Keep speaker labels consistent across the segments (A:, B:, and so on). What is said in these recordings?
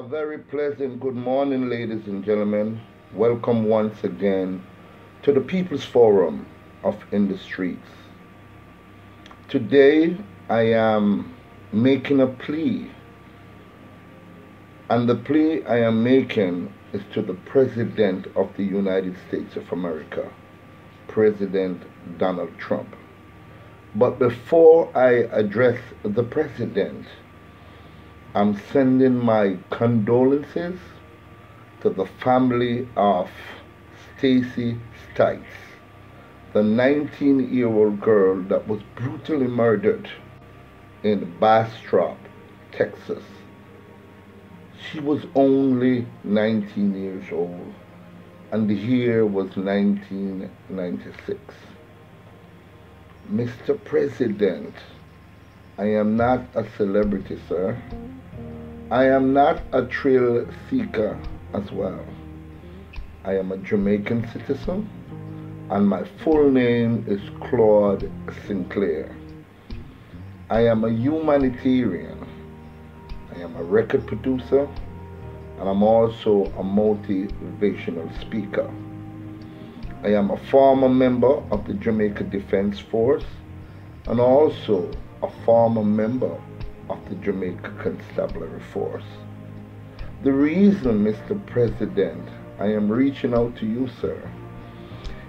A: A very pleasant good morning, ladies and gentlemen. Welcome once again to the People's Forum of In the Streets. Today, I am making a plea, and the plea I am making is to the President of the United States of America, President Donald Trump. But before I address the President, I'm sending my condolences to the family of Stacy Stites, the 19-year-old girl that was brutally murdered in Bastrop, Texas. She was only 19 years old, and the year was 1996. Mr. President, I am not a celebrity, sir. I am not a thrill seeker as well. I am a Jamaican citizen, and my full name is Claude Sinclair. I am a humanitarian. I am a record producer, and I'm also a motivational speaker. I am a former member of the Jamaica Defense Force, and also a former member of the Jamaica Constabulary Force. The reason, Mr. President, I am reaching out to you, sir,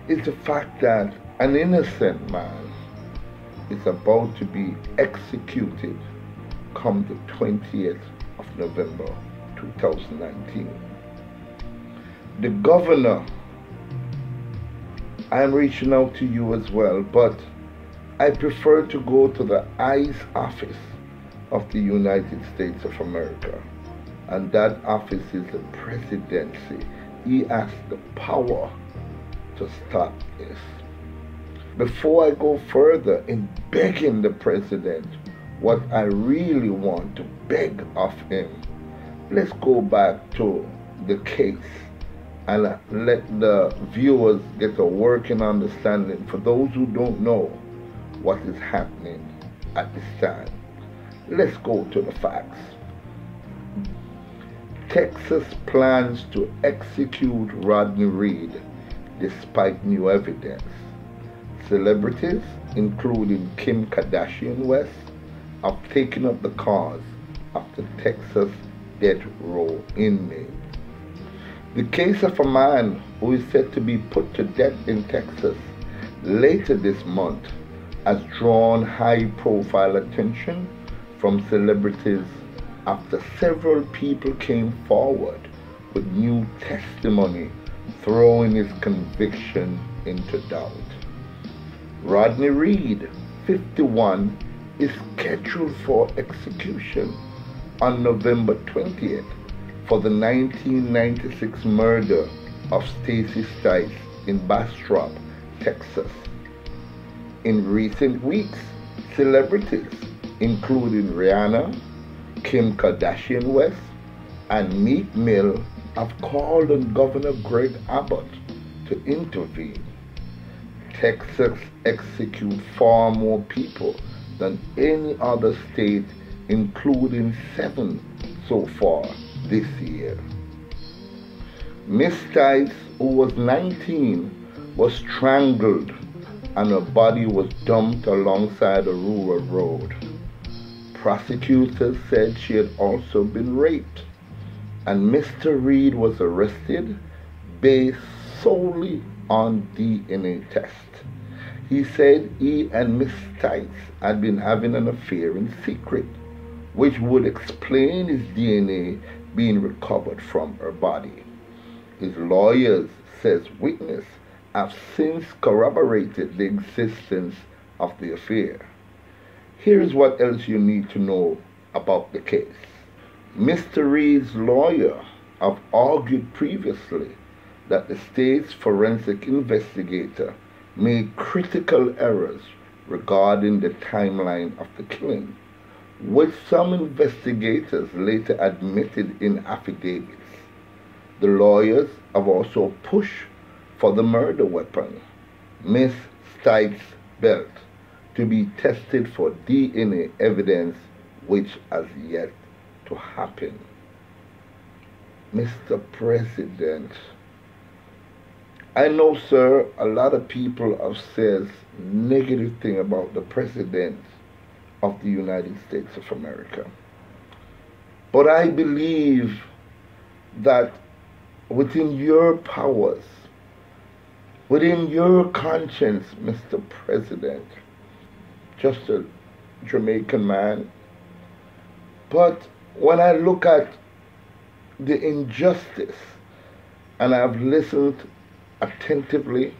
A: is the fact that an innocent man is about to be executed come the 20th of November 2019. The governor, I am reaching out to you as well, but I prefer to go to the ICE office of the United States of America, and that office is the presidency. He has the power to stop this. Before I go further in begging the president what I really want to beg of him, let's go back to the case and let the viewers get a working understanding for those who don't know what is happening at this time. Let's go to the facts. Texas plans to execute Rodney Reed despite new evidence. Celebrities, including Kim Kardashian West, have taken up the cause of the Texas death row inmate. The case of a man who is said to be put to death in Texas later this month has drawn high-profile attention from celebrities after several people came forward with new testimony throwing his conviction into doubt. Rodney Reed, 51, is scheduled for execution on November 20th for the 1996 murder of Stacy Stites in Bastrop, Texas. In recent weeks, celebrities including Rihanna, Kim Kardashian West, and Meek Mill have called on Governor Greg Abbott to intervene. Texas executes far more people than any other state, including 7 so far this year. Miss Stites, who was 19, was strangled and her body was dumped alongside a rural road. Prosecutors said she had also been raped, and Mr. Reed was arrested based solely on DNA test. He said he and Miss Stites had been having an affair in secret, which would explain his DNA being recovered from her body. His lawyers says witnesses have since corroborated the existence of the affair. Here's what else you need to know about the case. Mr. Reed's lawyer have argued previously that the state's forensic investigator made critical errors regarding the timeline of the killing, which some investigators later admitted in affidavits. The lawyers have also pushed for the murder weapon, Miss Stites' belt, to be tested for DNA evidence, which has yet to happen. Mr. President, I know, sir, a lot of people have said negative thing about the President of the United States of America. But I believe that within your powers, within your conscience, Mr. President, just a Jamaican man, but when I look at the injustice, and I've listened attentively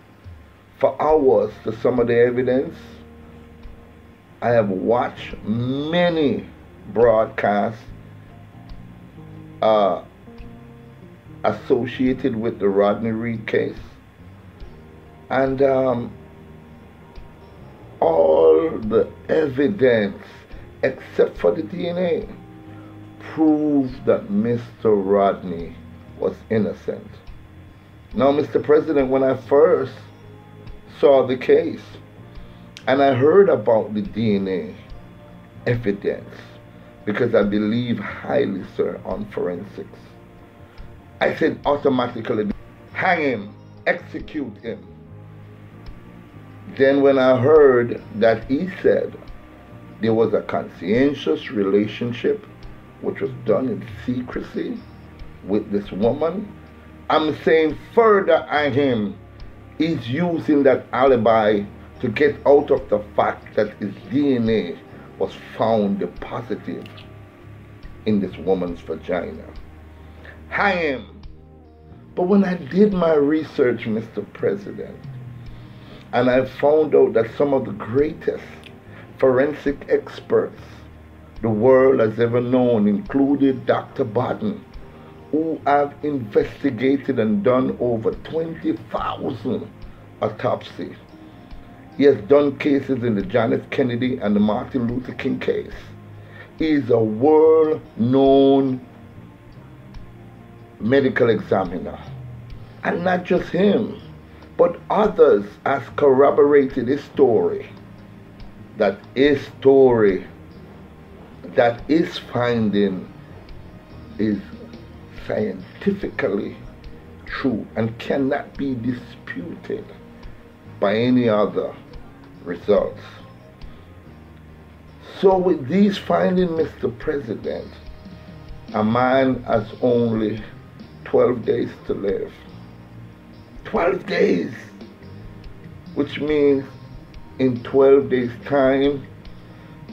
A: for hours to some of the evidence, I have watched many broadcasts associated with the Rodney Reed case, and all the evidence except for the DNA proved that Mr. Rodney was innocent. Now, Mr. President, when I first saw the case and I heard about the DNA evidence, because I believe highly, sir, on forensics, I said automatically, hang him, execute him. Then when I heard that he said there was a conscientious relationship which was done in secrecy with this woman, I'm saying further at him, he's using that alibi to get out of the fact that his DNA was found positive in this woman's vagina. Hang him. But when I did my research, Mr. President, and I found out that some of the greatest forensic experts the world has ever known, including Dr. Barton, who have investigated and done over 20,000 autopsies. He has done cases in the John F. Kennedy and the Martin Luther King case. He is a world-known medical examiner. And not just him, but others has corroborated his story. That his story, that his finding is scientifically true and cannot be disputed by any other results. So with these findings, Mr. President, a man has only 12 days to live. 12 days, which means in 12 days time,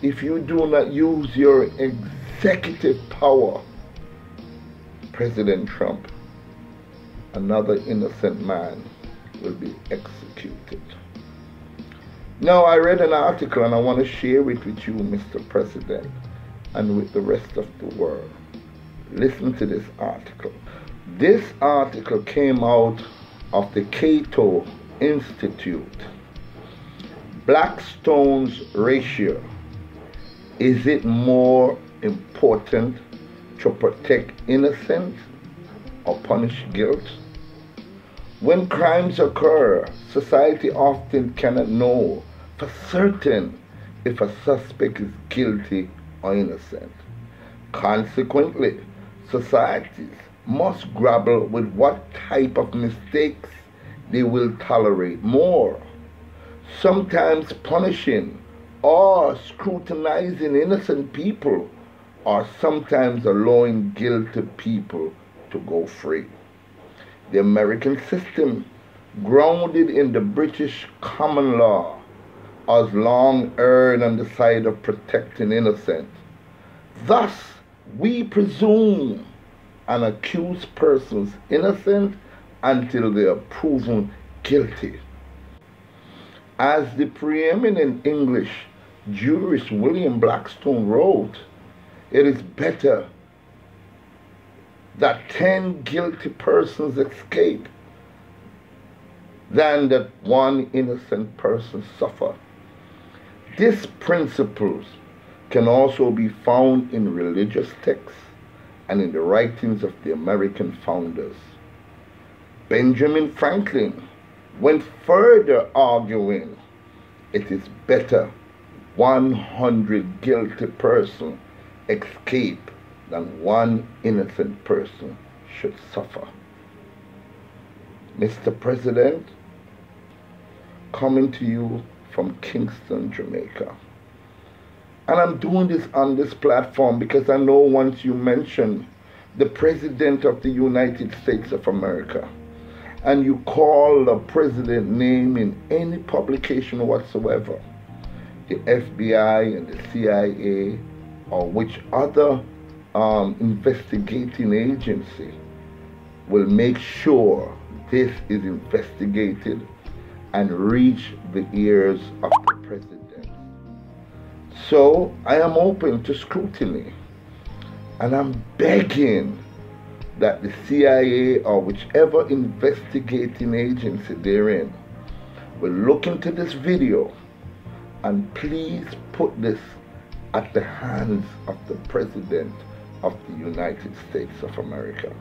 A: if you do not use your executive power, President Trump, another innocent man will be executed. Now, I read an article and I want to share it with you, Mr. President, and with the rest of the world. Listen to this article. This article came out of the Cato Institute. Blackstone's ratio. Is it more important to protect innocence or punish guilt? When crimes occur, society often cannot know for certain if a suspect is guilty or innocent. Consequently, societies must grapple with what type of mistakes they will tolerate more. Sometimes punishing or scrutinizing innocent people, or sometimes allowing guilty people to go free. The American system, grounded in the British common law, has long erred on the side of protecting innocent. Thus, we presume an accused person's innocent until they are proven guilty. As the preeminent English jurist William Blackstone wrote, it is better that 10 guilty persons escape than that one innocent person suffer. These principles can also be found in religious texts and in the writings of the American founders. Benjamin Franklin went further, arguing it is better 100 guilty persons escape than one innocent person should suffer. Mr. President, coming to you from Kingston, Jamaica. And I'm doing this on this platform because I know once you mention the President of the United States of America, and you call the President name in any publication whatsoever, the FBI and the CIA or which other investigating agency will make sure this is investigated and reach the ears of the President. So I am open to scrutiny, and I'm begging that the CIA or whichever investigating agency they're in will look into this video and please put this at the hands of the President of the United States of America.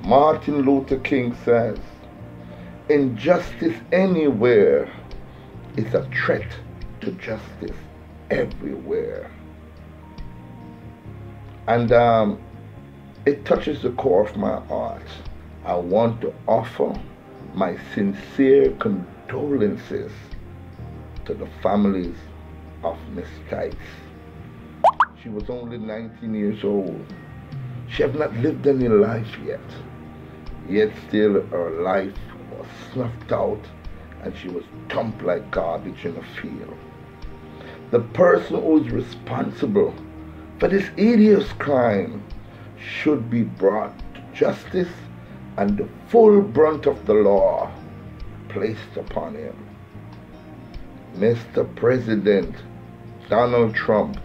A: Martin Luther King says, injustice anywhere is a threat to justice everywhere. And it touches the core of my heart. I want to offer my sincere condolences to the families of Miss Tice. She was only 19 years old. She had not lived any life yet still her life was snuffed out and she was dumped like garbage in a field. The person who is responsible for this hideous crime should be brought to justice and the full brunt of the law placed upon him. Mr. President Donald Trump,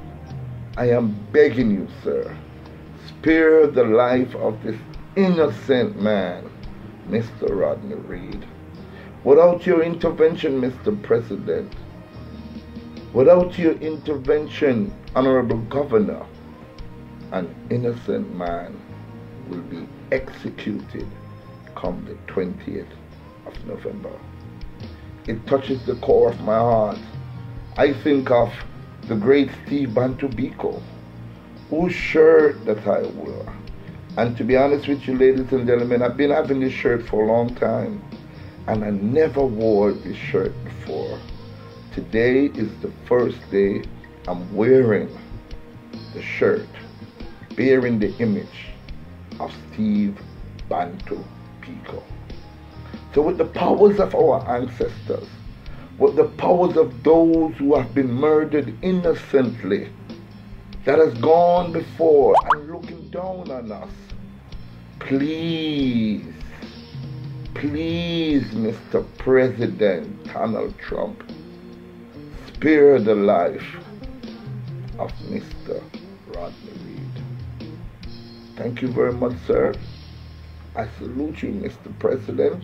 A: I am begging you, sir, spare the life of this innocent man, Mr. Rodney Reed. Without your intervention, Mr. President, without your intervention, Honorable Governor, an innocent man will be executed come the 20th of November. It touches the core of my heart. I think of the great Steve Bantu Biko, whose shirt that I wore. And to be honest with you, ladies and gentlemen, I've been having this shirt for a long time, and I never wore this shirt before. Today is the first day I'm wearing the shirt bearing the image of Steve Bantu Biko. So with the powers of our ancestors, with the powers of those who have been murdered innocently, that has gone before and looking down on us, please, Mr. President Donald Trump, spare the life of Mr. Rodney Reed. Thank you very much, sir. I salute you, Mr. President.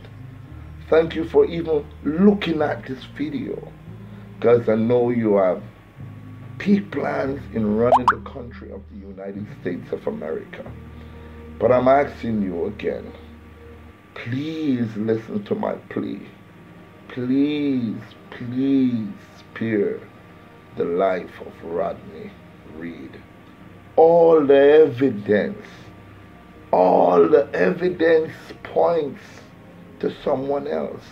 A: Thank you for even looking at this video, because I know you have big plans in running the country of the United States of America. But I'm asking you again, please listen to my plea. Please spare the life of Rodney Reed. All the evidence points to someone else.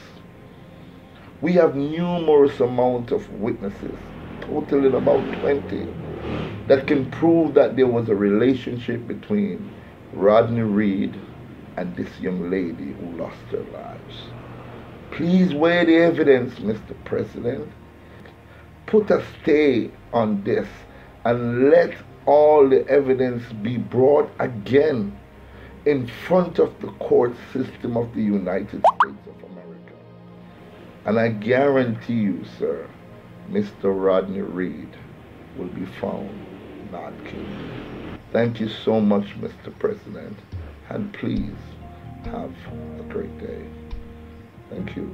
A: We have numerous amount of witnesses, totaling about 20, that can prove that there was a relationship between Rodney Reed and this young lady who lost her lives. Please weigh the evidence, Mr. President. Put a stay on this and let all the evidence be brought again in front of the court system of the United States of America. And I guarantee you, sir, Mr. Rodney Reed will be found not guilty. Thank you so much, Mr. President, and please have a great day. Thank you.